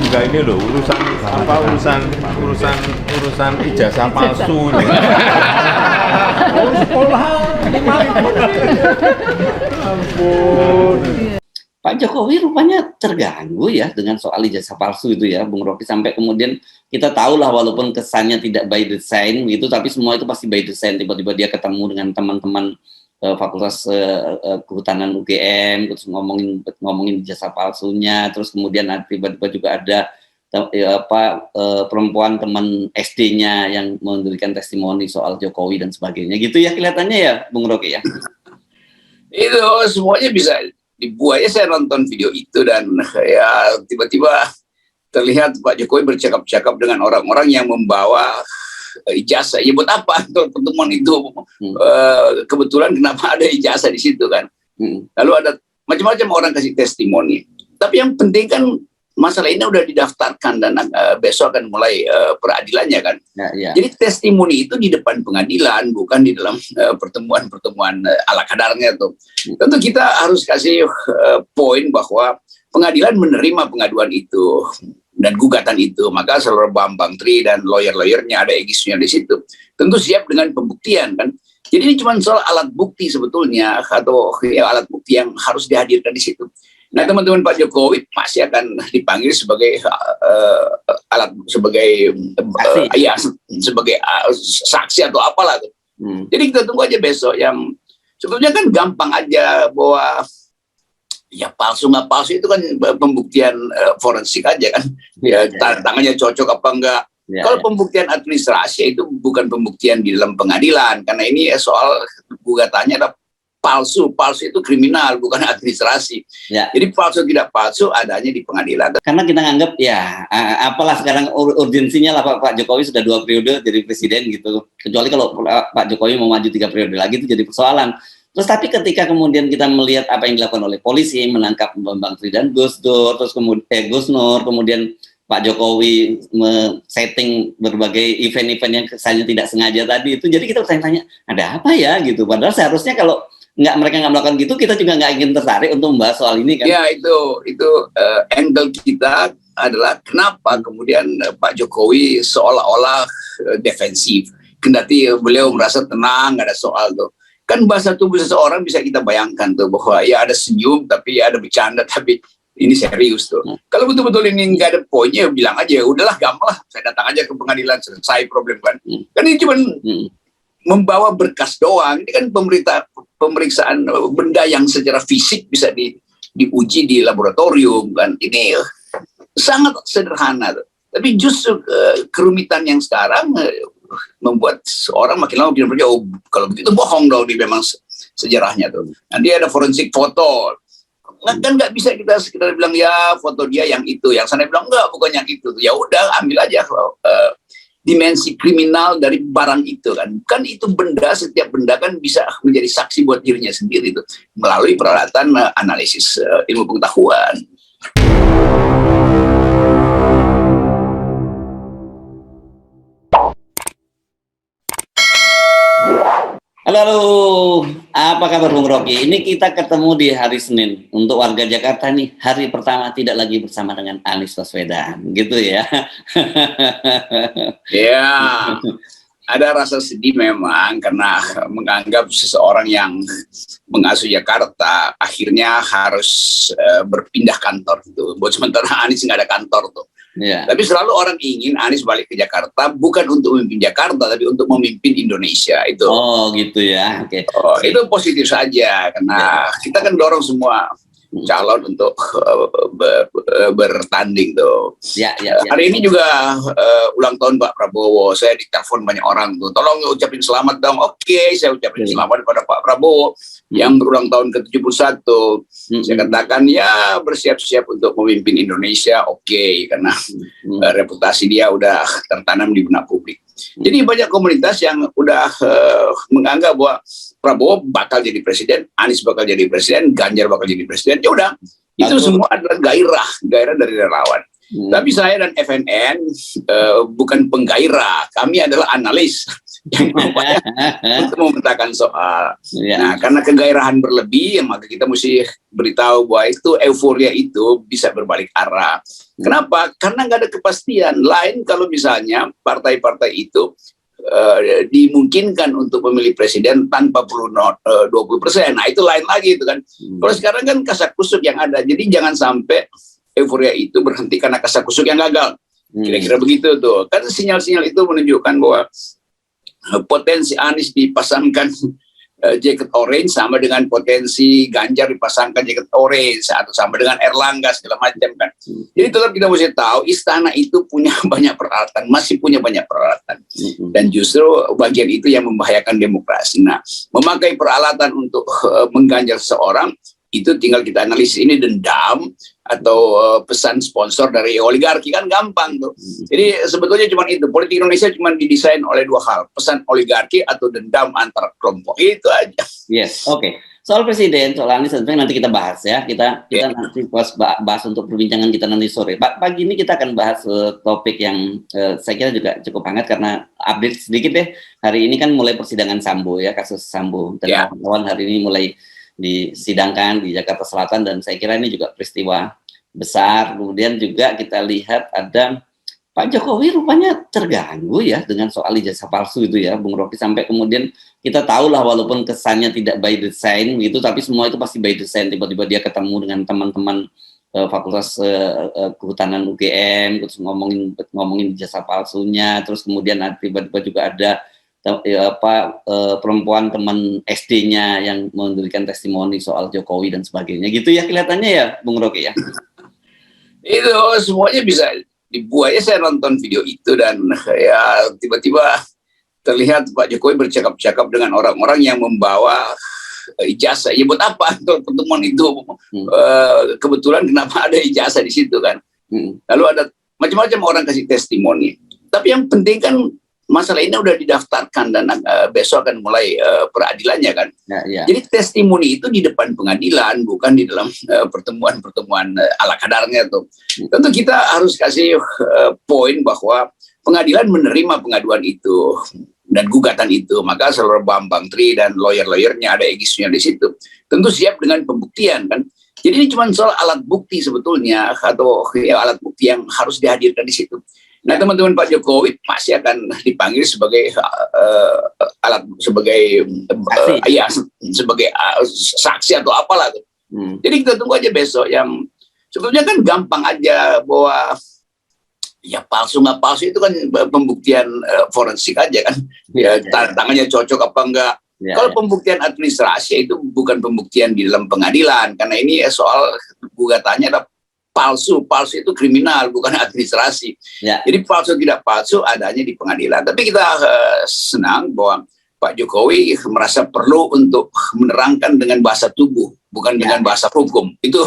Enggak, ini loh urusan apa, urusan ijazah palsu ini. Oh, sekolah ini ampun. Pak Jokowi rupanya terganggu ya dengan soal ijazah palsu itu ya, Bung Rocky, sampai kemudian kita tahu lah walaupun kesannya tidak by design gitu, tapi semua itu pasti by design. Tiba-tiba dia ketemu dengan teman-teman Fakultas Kehutanan UGM, terus ngomongin ijazah palsunya, terus kemudian tiba-tiba juga ada perempuan teman SD-nya yang memberikan testimoni soal Jokowi dan sebagainya gitu ya, kelihatannya ya, Bung Rocky ya. Itu semuanya bisa dibuatnya. Saya nonton video itu dan ya tiba-tiba terlihat Pak Jokowi bercakap-cakap dengan orang-orang yang membawa ijazah. Ya buat apa untuk pertemuan itu? Kebetulan kenapa ada ijazah di situ kan? Lalu ada macam-macam orang kasih testimoni. Tapi yang penting kan masalah ini udah didaftarkan dan besok akan mulai peradilannya kan. Ya. Jadi testimoni itu di depan pengadilan, bukan di dalam pertemuan-pertemuan ala kadarnya tuh. Tentu kita harus kasih poin bahwa pengadilan menerima pengaduan itu dan gugatan itu, maka Saudara Bambang Tri dan lawyer-lawyernya, ada Egisnya di situ, tentu siap dengan pembuktian kan. Jadi ini cuma soal alat bukti sebetulnya, atau ya, alat bukti yang harus dihadirkan di situ. Nah, teman-teman Pak Jokowi masih akan dipanggil sebagai sebagai saksi atau apalah tuh. Jadi kita tunggu aja besok. Yang sebetulnya kan gampang aja bahwa ya palsu nggak palsu itu kan pembuktian forensik aja kan. Ya, tangannya cocok apa enggak. Kalau pembuktian administrasi itu bukan pembuktian di dalam pengadilan, karena ini soal gugatannya ada palsu itu kriminal, bukan administrasi. Jadi palsu tidak palsu adanya di pengadilan. Karena kita nganggap ya apalah sekarang urgensinya lah Pak Jokowi sudah 2 periode jadi presiden gitu. Kecuali kalau Pak Jokowi mau maju 3 periode lagi itu jadi persoalan. Terus tapi ketika kemudian kita melihat apa yang dilakukan oleh polisi menangkap Bambang Tri dan Gus Dur, terus kemudian Gus Nur, kemudian Pak Jokowi setting berbagai event-event yang kesannya tidak sengaja tadi itu, jadi kita bertanya-tanya ada apa ya gitu. Padahal seharusnya kalau mereka nggak melakukan gitu, kita juga nggak ingin tertarik untuk membahas soal ini kan. Ya itu angle kita adalah kenapa kemudian Pak Jokowi seolah-olah defensif, kendati beliau merasa tenang, nggak ada soal tuh. Kan bahasa tubuh seseorang bisa kita bayangkan tuh bahwa ya ada senyum tapi ya ada bercanda tapi ini serius tuh. Kalau betul-betul ini nggak ada poinnya, bilang aja udahlah gampang lah, saya datang aja ke pengadilan selesai problem kan. Kan ini cuma membawa berkas doang. Ini kan pemeriksaan benda yang secara fisik bisa diuji di laboratorium kan. Ini sangat sederhana tuh. Tapi justru kerumitan yang sekarang membuat seorang makin lama makin percaya, oh kalau begitu bohong dong, ini memang sejarahnya tuh. Nanti ada forensik foto. Kan nggak bisa kita sekedar bilang ya foto dia yang itu, yang sana bilang enggak bukan yang itu. Ya udah ambil aja dimensi kriminal dari barang itu kan itu benda, setiap benda kan bisa menjadi saksi buat dirinya sendiri itu melalui peralatan analisis ilmu pengetahuan. Halo, apa kabar Bung Rocky? Ini kita ketemu di hari Senin. Untuk warga Jakarta nih, hari pertama tidak lagi bersama dengan Anies Baswedan, gitu ya. Ya, ada rasa sedih memang karena menganggap seseorang yang mengasuh Jakarta akhirnya harus berpindah kantor gitu. Buat sementara Anies nggak ada kantor tuh. Tapi selalu orang ingin Anies balik ke Jakarta bukan untuk memimpin Jakarta tapi untuk memimpin Indonesia itu. Oh gitu ya. Oke. Itu positif saja karena kita kan dorong semua calon untuk bertanding tuh. Hari ini juga ulang tahun Pak Prabowo. Saya ditelepon banyak orang tuh. Tolong ucapin selamat dong. Oke, saya ucapin selamat kepada Pak Prabowo yang berulang tahun ke-71. Saya katakan ya bersiap-siap untuk memimpin Indonesia. Oke, karena reputasi dia udah tertanam di benak publik. Jadi banyak komunitas yang udah menganggap bahwa Prabowo bakal jadi presiden, Anies bakal jadi presiden, Ganjar bakal jadi presiden. Ya udah, itu semua adalah gairah dari relawan. Tapi saya dan FNN bukan penggairah, kami adalah analis. yang berupaya untuk mementahkan soal. Ya. Nah, karena kegairahan berlebih, maka kita mesti beritahu bahwa itu euforia itu bisa berbalik arah. Kenapa? Karena nggak ada kepastian. Lain kalau misalnya partai-partai itu dimungkinkan untuk memilih presiden tanpa perlu 20%. Nah, itu lain lagi itu kan. Kalau sekarang kan kasakusuk yang ada. Jadi jangan sampai euforia itu berhenti karena kasakusuk yang gagal. Kira-kira begitu tuh. Kan sinyal-sinyal itu menunjukkan bahwa potensi Anies dipasangkan jaket orange sama dengan potensi Ganjar dipasangkan jaket orange atau sama dengan Erlangga segala macam kan. Jadi tetap kita mesti tahu istana itu punya banyak peralatan, masih punya banyak peralatan. Dan justru bagian itu yang membahayakan demokrasi. Nah, memakai peralatan untuk mengganjal seseorang itu tinggal kita analisis ini dendam atau pesan sponsor dari oligarki kan gampang tuh. Jadi sebetulnya cuma itu, politik Indonesia cuma didesain oleh dua hal, pesan oligarki atau dendam antar kelompok, itu aja. Yes, oke. Soal presiden, soal Anies tentunya nanti kita bahas ya. Kita nanti bahas untuk perbincangan kita nanti sore. Pagi ini kita akan bahas topik yang saya kira juga cukup hangat karena update sedikit deh. Hari ini kan mulai persidangan Sambo ya, kasus Sambo, dan kawan-kawan hari ini mulai disidangkan di Jakarta Selatan, dan saya kira ini juga peristiwa besar. Kemudian juga kita lihat ada Pak Jokowi rupanya terganggu ya dengan soal ijazah palsu itu ya, Bung Rocky, sampai kemudian kita tahu lah walaupun kesannya tidak by design gitu, tapi semua itu pasti by design. Tiba-tiba dia ketemu dengan teman-teman Fakultas Kehutanan UGM, terus ngomongin ijazah palsunya, terus kemudian tiba-tiba juga ada perempuan teman SD-nya yang memberikan testimoni soal Jokowi dan sebagainya gitu ya, kelihatannya ya Bung Rocky ya. Itu semuanya bisa dibuat ya. Saya nonton video itu dan ya tiba-tiba terlihat Pak Jokowi bercakap-cakap dengan orang-orang yang membawa ijazah. Ya buat apa pertemuan itu? Kebetulan kenapa ada ijazah di situ kan? Lalu ada macam-macam orang kasih testimoni. Tapi yang penting kan masalah ini udah didaftarkan dan besok akan mulai peradilannya kan. Ya. Jadi testimoni itu di depan pengadilan, bukan di dalam pertemuan-pertemuan ala kadarnya tuh. Tentu kita harus kasih poin bahwa pengadilan menerima pengaduan itu dan gugatan itu, maka seluruh Bambang Tri dan lawyer-lawyernya ada Egisnya di situ. Tentu siap dengan pembuktian kan. Jadi ini cuma soal alat bukti sebetulnya, atau ya, alat bukti yang harus dihadirkan di situ. Nah, teman-teman Pak Jokowi masih akan dipanggil sebagai sebagai saksi atau apalah tuh. Jadi kita tunggu aja besok. Yang sebetulnya kan gampang aja bahwa ya palsu nggak palsu itu kan pembuktian forensik aja kan. Ya tangannya cocok apa enggak. Kalau pembuktian administrasi itu bukan pembuktian di dalam pengadilan, karena ini soal gugatannya ada palsu itu kriminal, bukan administrasi. Jadi palsu tidak palsu adanya di pengadilan. Tapi kita senang bahwa Pak Jokowi merasa perlu untuk menerangkan dengan bahasa tubuh, bukan dengan bahasa hukum. Itu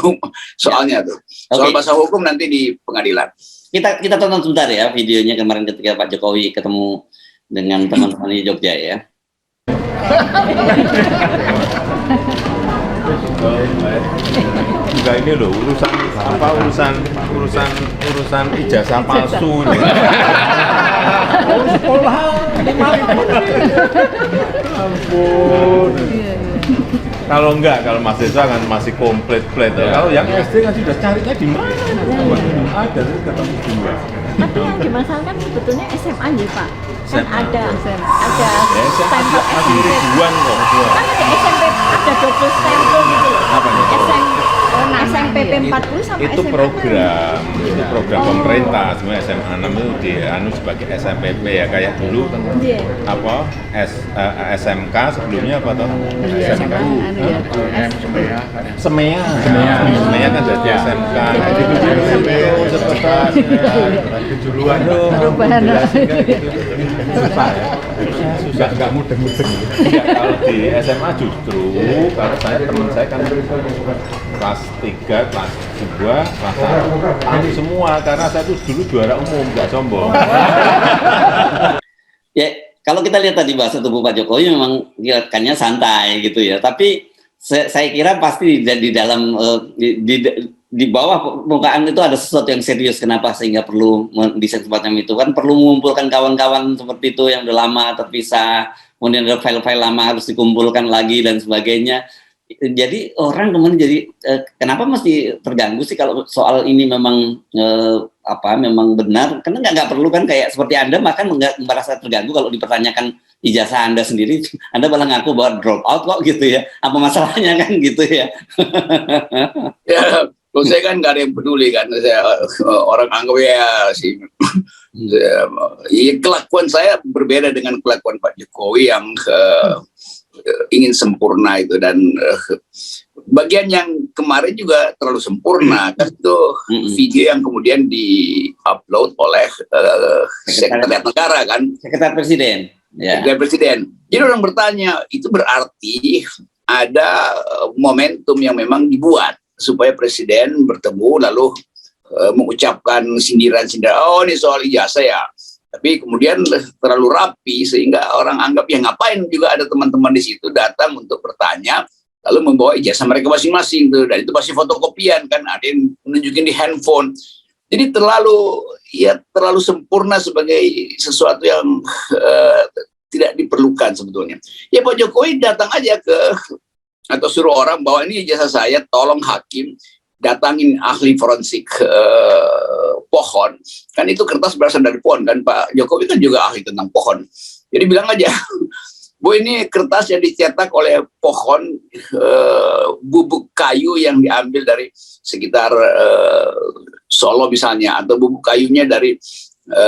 soalnya tuh. Soal bahasa hukum nanti di pengadilan. Kita tonton sebentar ya videonya kemarin ketika Pak Jokowi ketemu dengan teman-teman di Jogja ya. Enggak, ini loh urusan ijazah palsu ini. Sekolah ampun. Kalau Mas Desa kan masih komplit. Kalau yang SD kan sudah carinya di mana? Ada ketemu dua. Tapi yang dimasalahkan sebetulnya SMA ya Pak. Kan ada stempel masih SMP. ribuan kok. Kan ada SMP, ada double stempel gitu loh. Apa nih? SMPP 40 sama Itu SMA program pemerintah. Sebenarnya SMA 6 itu dianu sebagai SMPP ya, kayak dulu apa SMK sebelumnya apa toh? SMK. Semea kan jadi SMK. Jadi kejuruan perubahan. Susah nggak mudeng-mudeng. Kalau di SMA justru kalau teman saya kan kelas 3, kelas 2, kelas 1 semua, karena saya itu dulu juara umum, nggak sombong. Ya, kalau kita lihat tadi bahasa tubuh Pak Jokowi memang kelihatannya santai gitu ya, tapi saya kira pasti di dalam di bawah permukaan itu ada sesuatu yang serius. Kenapa sehingga perlu mendesain semacam itu? Kan perlu mengumpulkan kawan-kawan seperti itu yang udah lama terpisah, kemudian ada file-file lama harus dikumpulkan lagi dan sebagainya. Jadi orang kemudian jadi kenapa mesti terganggu sih kalau soal ini memang memang benar? Karena nggak perlu kan, kayak seperti Anda bahkan nggak merasa terganggu kalau dipertanyakan ijazah Anda sendiri, Anda malah ngaku bahwa drop out kok gitu ya. Apa masalahnya kan gitu ya? Ya, kalau saya kan nggak ada yang peduli kan, orang anggap ya sih. Kelakuan saya berbeda dengan kelakuan Pak Jokowi yang ingin sempurna itu, dan bagian yang kemarin juga terlalu sempurna kan, itu video yang kemudian di-upload oleh Sekretariat Negara kan, Sekretariat Presiden. Sekretariat Presiden. Jadi orang bertanya, itu berarti ada momentum yang memang dibuat supaya Presiden bertemu lalu mengucapkan sindiran-sindiran, oh ini soal ijazah ya. Tapi kemudian terlalu rapi sehingga orang anggap ya ngapain juga ada teman-teman di situ datang untuk bertanya lalu membawa ijazah mereka masing-masing tuh, dan itu pasti fotokopian kan, ada yang menunjukin di handphone. Jadi terlalu sempurna sebagai sesuatu yang tidak diperlukan sebetulnya. Ya Pak Jokowi datang aja atau suruh orang bawa ini ijazah saya, tolong hakim datangin ahli forensik pohon, kan itu kertas berasal dari pohon kan, Pak Jokowi kan juga ahli tentang pohon. Jadi bilang aja, Bu ini kertas yang dicetak oleh pohon, bubuk kayu yang diambil dari sekitar Solo misalnya, atau bubuk kayunya dari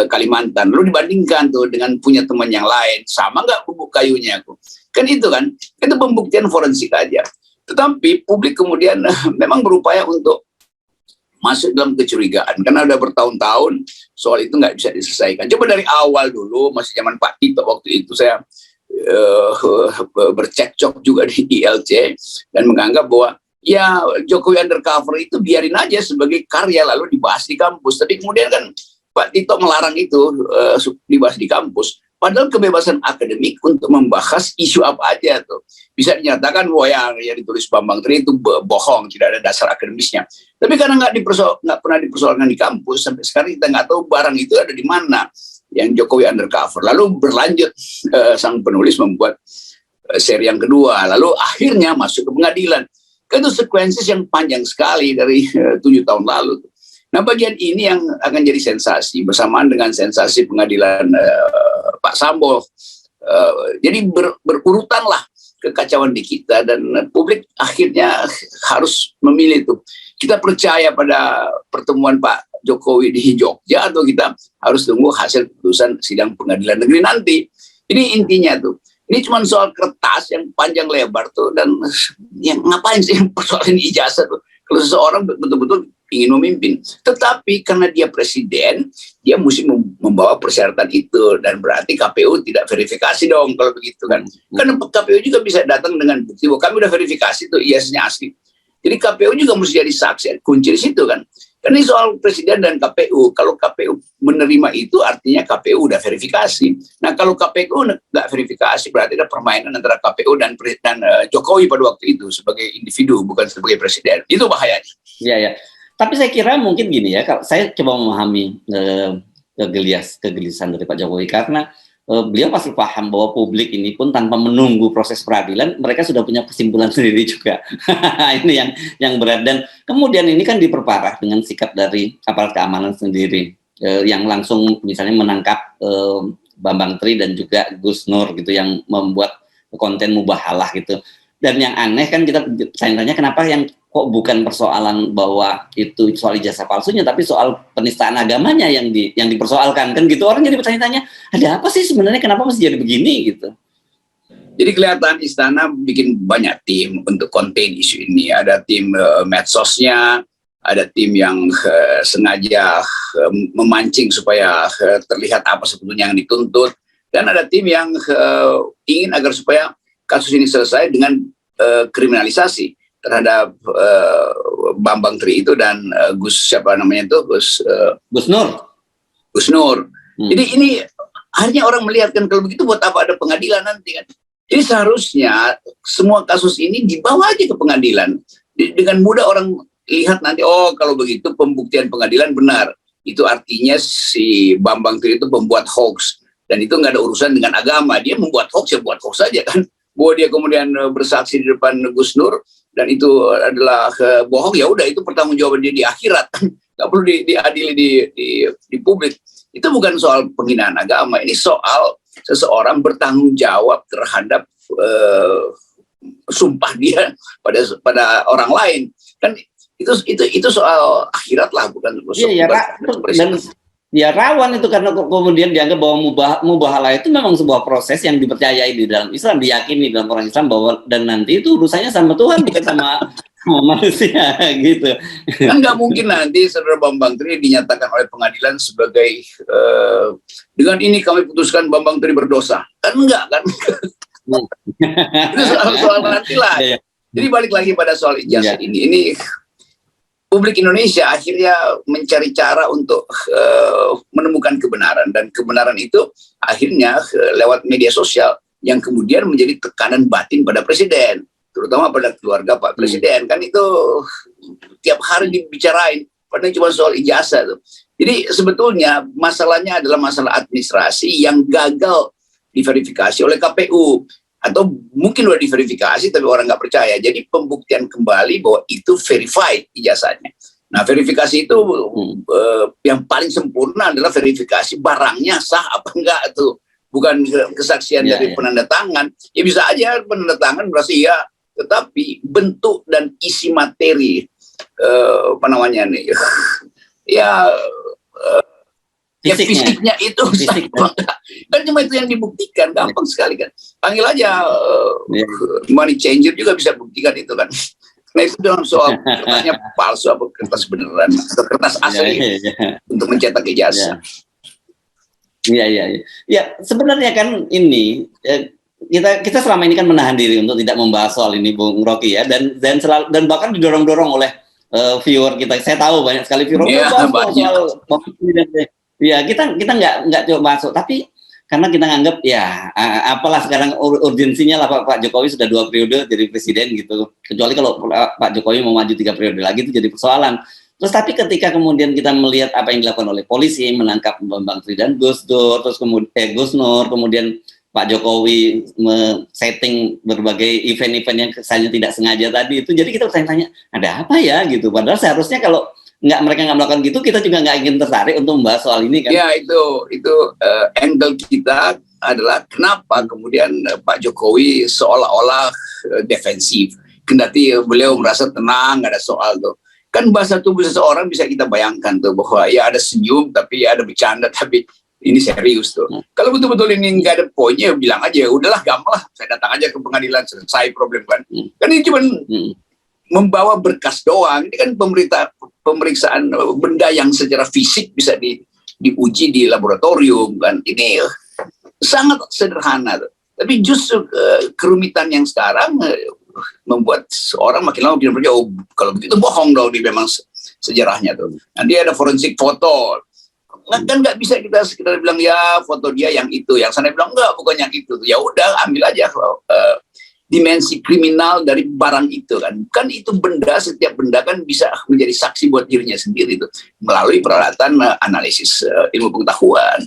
Kalimantan, lalu dibandingkan tuh dengan punya teman yang lain, sama nggak bubuk kayunya aku? Kan itu pembuktian forensik aja. Tetapi publik kemudian memang berupaya untuk masuk dalam kecurigaan, karena udah bertahun-tahun soal itu nggak bisa diselesaikan. Coba dari awal dulu, masih zaman Pak Tito waktu itu, saya bercekcok juga di ILC dan menganggap bahwa ya Jokowi undercover itu biarin aja sebagai karya lalu dibahas di kampus. Tapi kemudian kan Pak Tito melarang itu dibahas di kampus. Padahal kebebasan akademik untuk membahas isu apa aja tuh bisa dinyatakan bahwa yang ditulis Bambang Tri itu bohong, tidak ada dasar akademisnya. Tapi karena nggak pernah dipersoalkan di kampus, sampai sekarang kita nggak tahu barang itu ada di mana yang Jokowi undercover. Lalu berlanjut sang penulis membuat seri yang kedua, lalu akhirnya masuk ke pengadilan. Itu sekuensis yang panjang sekali dari 7 tahun lalu. Nah bagian ini yang akan jadi sensasi bersamaan dengan sensasi pengadilan Pak Sambo. Jadi berurutanlah kekacauan di kita, dan publik akhirnya harus memilih tuh. Kita percaya pada pertemuan Pak Jokowi di Jogja atau kita harus tunggu hasil putusan sidang pengadilan negeri nanti. Ini intinya tuh. Ini cuma soal kertas yang panjang lebar tuh, dan yang ngapain sih persoalan ijazah tuh? Kalau seseorang betul-betul ingin memimpin, tetapi karena dia presiden, dia mesti membawa persyaratan itu, dan berarti KPU tidak verifikasi dong kalau begitu kan. Karena KPU juga bisa datang dengan bukti bahwa kami udah verifikasi tuh ijazahnya asli. Jadi KPU juga mesti jadi saksi, kunci di situ kan. Karena ini soal presiden dan KPU. Kalau KPU menerima itu artinya KPU udah verifikasi. Nah kalau KPU nggak verifikasi berarti ada permainan antara KPU dan Jokowi pada waktu itu sebagai individu, bukan sebagai presiden. Itu bahayanya. Iya ya. Tapi saya kira mungkin gini ya, kalau saya coba memahami kegelisahan dari Pak Jokowi, karena beliau pasti paham bahwa publik ini pun tanpa menunggu proses peradilan, mereka sudah punya kesimpulan sendiri juga. Ini yang berat, dan kemudian ini kan diperparah dengan sikap dari aparat keamanan sendiri, yang langsung misalnya menangkap Bambang Tri dan juga Gus Nur gitu, yang membuat konten mubahalah gitu. Dan yang aneh kan saya tanya kenapa yang kok bukan persoalan bahwa itu soal ijazah palsunya, tapi soal penistaan agamanya yang dipersoalkan kan gitu. Orang jadi bertanya-tanya, ada apa sih sebenarnya, kenapa mesti jadi begini gitu. Jadi kelihatan istana bikin banyak tim untuk konten isu ini. Ada tim medsosnya, ada tim yang sengaja memancing supaya terlihat apa sebetulnya yang dituntut, dan ada tim yang ingin agar supaya kasus ini selesai dengan kriminalisasi terhadap Bambang Tri itu dan Gus siapa namanya itu Gus Nur. Jadi ini akhirnya orang melihat kan, kalau begitu buat apa ada pengadilan nanti kan. Jadi seharusnya semua kasus ini dibawa aja ke pengadilan. Dengan mudah orang lihat nanti, oh kalau begitu pembuktian pengadilan benar. Itu artinya si Bambang Tri itu membuat hoax. Dan itu nggak ada urusan dengan agama. Dia membuat hoax, ya buat hoax saja kan. Bahwa dia kemudian bersaksi di depan Gus Nur, dan itu adalah bohong, ya udah itu pertanggungjawaban dia di akhirat. Nggak perlu diadili di publik. Itu bukan soal penghinaan agama. Ini soal seseorang bertanggung jawab terhadap sumpah dia pada orang lain. Kan itu soal akhirat lah, bukan Iya, dan ya rawan itu karena kemudian dianggap bahwa mubahalah itu memang sebuah proses yang dipercayai di dalam Islam, diyakini dalam orang Islam bahwa dan nanti itu urusannya sama Tuhan bukan sama manusia gitu. Kan nggak mungkin nanti Saudara Bambang Tri dinyatakan oleh pengadilan sebagai dengan ini kami putuskan Bambang Tri berdosa. Kan enggak kan? Itu soal nanti lah. Jadi balik lagi pada soal ijazah ini publik Indonesia akhirnya mencari cara untuk menemukan kebenaran, dan kebenaran itu akhirnya lewat media sosial yang kemudian menjadi tekanan batin pada presiden, terutama pada keluarga Pak Presiden. Kan itu tiap hari dibicarain, padahal cuma soal ijazah tuh. Jadi sebetulnya masalahnya adalah masalah administrasi yang gagal diverifikasi oleh KPU. Atau mungkin udah diverifikasi tapi orang nggak percaya. Jadi pembuktian kembali bahwa itu verified ijazahnya. Nah, verifikasi itu yang paling sempurna adalah verifikasi barangnya sah apa enggak tuh. Bukan kesaksian dari penanda tangan. Ya bisa aja penanda tangan berarti ya, tetapi bentuk dan isi materi apa namanya nih ya fisiknya itu kan cuma itu yang dibuktikan, gampang sekali kan. Panggil aja money changer juga bisa buktikan itu kan. Nah itu dalam soal kertasnya palsu apa kertas beneran atau kertas asli untuk mencetak ijazah. Iya. Ya sebenarnya kan ini kita selama ini kan menahan diri untuk tidak membahas soal ini, Bung Rocky ya, dan bahkan didorong-dorong oleh viewer kita. Saya tahu banyak sekali viewer soal ya kita nggak coba masuk, tapi karena kita nganggap ya apalah sekarang urgensinya lah Pak Jokowi sudah 2 periode jadi presiden gitu, kecuali kalau Pak Jokowi mau maju 3 periode lagi itu jadi persoalan. Terus tapi ketika kemudian kita melihat apa yang dilakukan oleh polisi menangkap Bambang Tri dan Gus Dur, terus kemudian Gus Nur, kemudian Pak Jokowi setting berbagai event-event yang kesannya tidak sengaja tadi itu, jadi kita bertanya-tanya ada apa ya gitu, padahal seharusnya kalau mereka nggak melakukan gitu, kita juga nggak ingin tertarik untuk membahas soal ini kan? Ya itu angle kita adalah kenapa kemudian Pak Jokowi seolah-olah defensif, kendati beliau merasa tenang, nggak ada soal tuh. Kan bahasa tubuh seseorang bisa kita bayangkan tuh bahwa ya ada senyum tapi ya ada bercanda tapi ini serius tuh. Kalau betul-betul ini nggak ada poinnya, bilang aja udahlah gampang lah, saya datang aja ke pengadilan selesai problem kan. Kan ini cuma membawa berkas doang. Ini kan pemeriksaan benda yang secara fisik bisa diuji di laboratorium kan. Ini sangat sederhana tuh. Tapi justru kerumitan yang sekarang membuat seorang makin lama makin percaya, oh kalau begitu bohong dong ini memang sejarahnya tuh. Nanti ada forensik foto. Kan nggak bisa kita sekedar bilang ya foto dia yang itu, yang sana bilang enggak bukan yang itu. Ya udah ambil aja dimensi kriminal dari barang itu kan itu benda, setiap benda kan bisa menjadi saksi buat dirinya sendiri itu melalui peralatan analisis ilmu pengetahuan.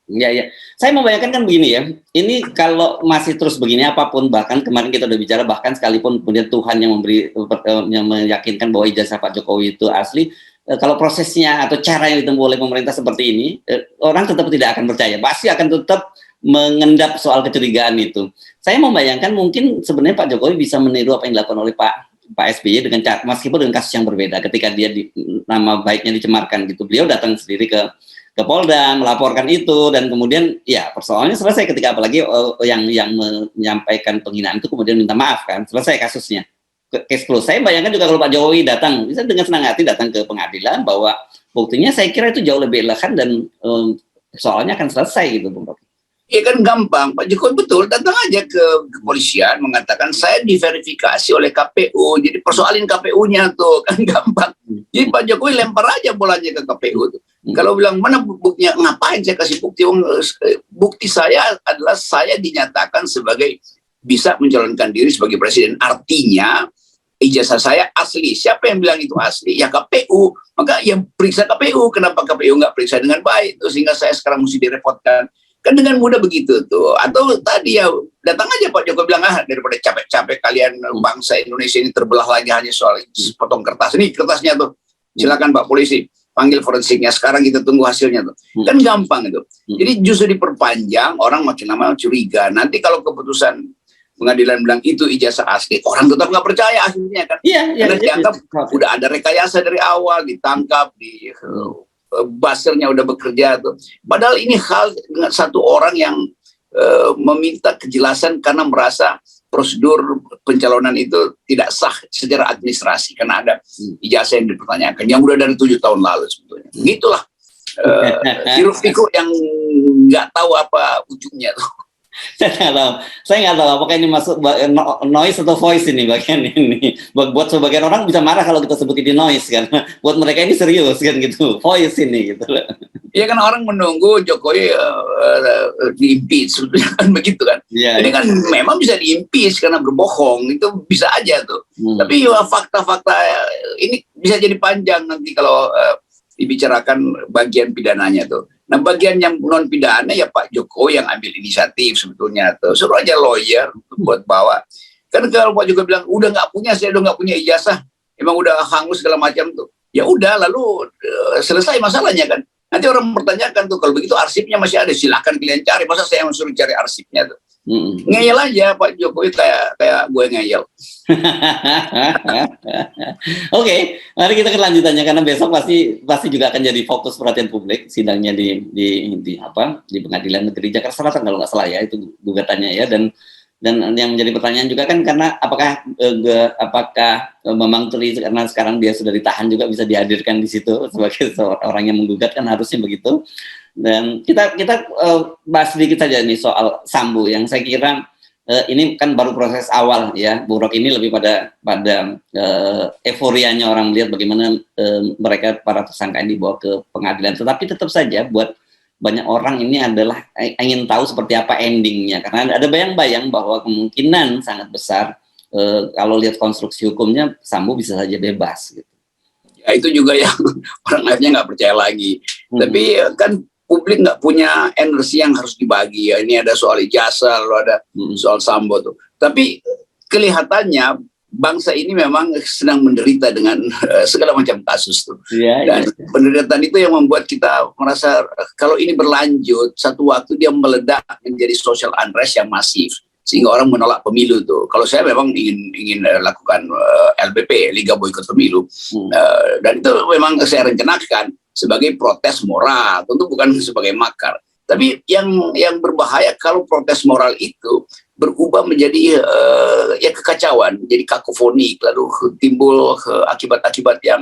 Iya. Saya membayangkan kan begini ya, ini kalau masih terus begini apapun, bahkan kemarin kita udah bicara bahkan sekalipun kemudian Tuhan yang meyakinkan bahwa ijazah Pak Jokowi itu asli, kalau prosesnya atau cara yang ditempuh oleh pemerintah seperti ini, orang tetap tidak akan percaya, pasti akan tetap mengendap soal kecurigaan itu. Saya membayangkan mungkin sebenarnya Pak Jokowi bisa meniru apa yang dilakukan oleh Pak SBY dengan meskipun dengan kasus yang berbeda. Ketika dia nama baiknya dicemarkan gitu, beliau datang sendiri ke Polda melaporkan itu, dan kemudian ya persoalannya selesai ketika apalagi yang menyampaikan penghinaan itu kemudian minta maaf kan, selesai kasusnya. Case close. Saya bayangkan juga kalau Pak Jokowi datang bisa dengan senang hati datang ke pengadilan bahwa buktinya saya kira itu jauh lebih elegan dan soalnya akan selesai gitu, Bung Rocky. Ya kan gampang, Pak Jokowi betul datang aja ke kepolisian mengatakan saya diverifikasi oleh KPU, jadi persoalin KPU-nya tuh kan gampang. Jadi Pak Jokowi lempar aja bolanya ke KPU tuh. Kalau bilang mana buktinya, ngapain saya kasih bukti? Bukti saya adalah saya dinyatakan sebagai bisa mencalonkan diri sebagai presiden. Artinya ijazah saya asli. Siapa yang bilang itu asli? Ya KPU. Maka yang periksa KPU. Kenapa KPU nggak periksa dengan baik? Tuh, sehingga saya sekarang mesti direpotkan. Kan dengan mudah begitu tuh. Atau tadi ya datang aja Pak Jokowi bilang, daripada capek-capek kalian bangsa Indonesia ini terbelah lagi hanya soal sepotong kertas. Ini kertasnya tuh. Silakan Pak Polisi panggil forensiknya. Sekarang kita tunggu hasilnya tuh. Kan gampang itu. Jadi justru diperpanjang, orang makin lama curiga. Nanti kalau keputusan pengadilan bilang itu ijazah asli, orang tetap nggak percaya akhirnya kan. Karena dianggap udah ada rekayasa dari awal, ditangkap, di buzzernya udah bekerja tuh. Padahal ini hal dengan satu orang yang meminta kejelasan karena merasa prosedur pencalonan itu tidak sah secara administrasi karena ada ijazah yang dipertanyakan yang udah dari 7 tahun lalu sebetulnya. Gitulah hiruk pikuk yang nggak tahu apa ujungnya tuh. Saya nggak tahu apakah ini masuk noise atau voice ini bagian ini. Buat sebagian orang bisa marah kalau kita sebut ini noise kan. Buat mereka ini serius kan gitu. Voice ini gitu. Iya kan orang menunggu Jokowi di-impeach sebetulnya kan begitu kan. Ini kan memang bisa di-impeach karena berbohong, itu bisa aja tuh. Tapi fakta-fakta ini bisa jadi panjang nanti kalau dibicarakan bagian pidananya tuh. Nah bagian yang non pidana ya Pak Jokowi yang ambil inisiatif sebetulnya tuh. Suruh aja lawyer buat bawa. Kan kalau Pak Jokowi bilang udah nggak punya, saya udah nggak punya ijazah, emang udah hangus segala macam tuh. Ya udah lalu selesai masalahnya kan. Nanti orang mempertanyakan tuh kalau begitu arsipnya masih ada, silakan kalian cari. Masa saya yang suruh cari arsipnya tuh? Ngeyel aja Pak Jokowi kayak gue ngeyel. Oke, mari kita ke lanjutannya karena besok pasti juga akan jadi fokus perhatian publik sidangnya di Pengadilan Negeri Jakarta Selatan kalau nggak salah ya itu gugatannya ya dan yang menjadi pertanyaan juga kan karena apakah Bambang Tri karena sekarang dia sudah ditahan juga bisa dihadirkan di situ sebagai seorang yang menggugat kan harusnya begitu. Dan kita bahas sedikit saja nih soal Sambo yang saya kira ini kan baru proses awal ya. Bu Rok ini lebih pada euforianya orang melihat bagaimana mereka para tersangka ini dibawa ke pengadilan. Tetapi tetap saja buat banyak orang ini adalah ingin tahu seperti apa endingnya karena ada bayang-bayang bahwa kemungkinan sangat besar kalau lihat konstruksi hukumnya Sambo bisa saja bebas gitu. Ya itu juga yang orang lainnya nggak percaya lagi. Tapi kan publik nggak punya energi yang harus dibagi ya. Ini ada soal ijazah, lalu ada soal Sambo tuh. Tapi kelihatannya bangsa ini memang sedang menderita dengan segala macam kasus tuh. Dan penderitaan itu yang membuat kita merasa kalau ini berlanjut, satu waktu dia meledak menjadi social unrest yang masif. Sehingga orang menolak pemilu tuh. Kalau saya memang ingin lakukan LBP, Liga Boykot Pemilu. Dan itu memang saya rencanakan sebagai protes moral, tentu bukan sebagai makar. Tapi yang berbahaya kalau protes moral itu berubah menjadi ya kekacauan, jadi kakofonik, lalu timbul akibat-akibat yang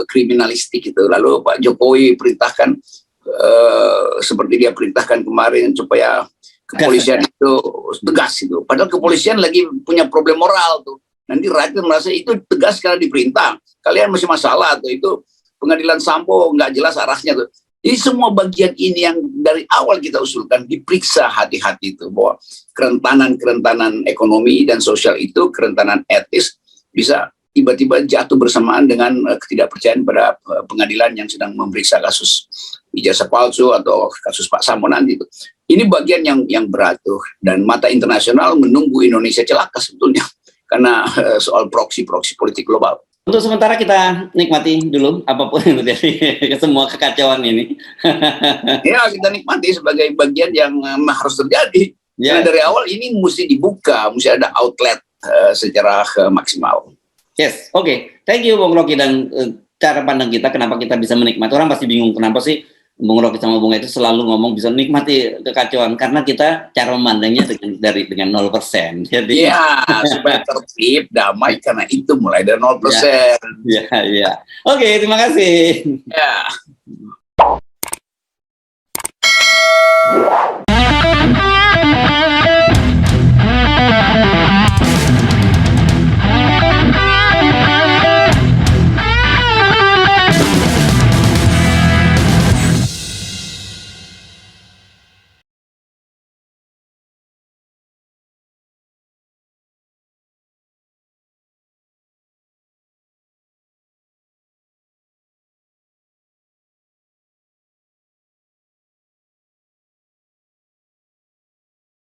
kriminalistik itu. Lalu Pak Jokowi perintahkan seperti dia perintahkan kemarin supaya kepolisian itu tegas itu. Padahal kepolisian lagi punya problem moral tuh. Nanti rakyat merasa itu tegas karena diperintah. Kalian masih masalah tuh, itu pengadilan Sambo nggak jelas arahnya tuh. Jadi semua bagian ini yang dari awal kita usulkan diperiksa hati-hati itu bahwa kerentanan ekonomi dan sosial itu, kerentanan etis bisa tiba-tiba jatuh bersamaan dengan ketidakpercayaan pada pengadilan yang sedang memeriksa kasus ijazah palsu atau kasus Pak Sambo nanti itu. Ini bagian yang berat tuh dan mata internasional menunggu Indonesia celaka sebetulnya karena soal proksi politik global. Untuk sementara kita nikmati dulu apapun yang terjadi semua kekacauan ini. Ya kita nikmati sebagai bagian yang harus terjadi. Karena dari awal ini mesti dibuka, mesti ada outlet secara maksimal. Yes, oke. Thank you Bung Rocky dan cara pandang kita kenapa kita bisa menikmati. Orang pasti bingung kenapa sih Bung Rocky sama Bung itu selalu ngomong bisa nikmati kekacauan karena kita cara memandangnya dengan 0%. Jadi ya supaya tertib, damai karena itu mulai dari 0%. Ya. Oke, terima kasih. Ya.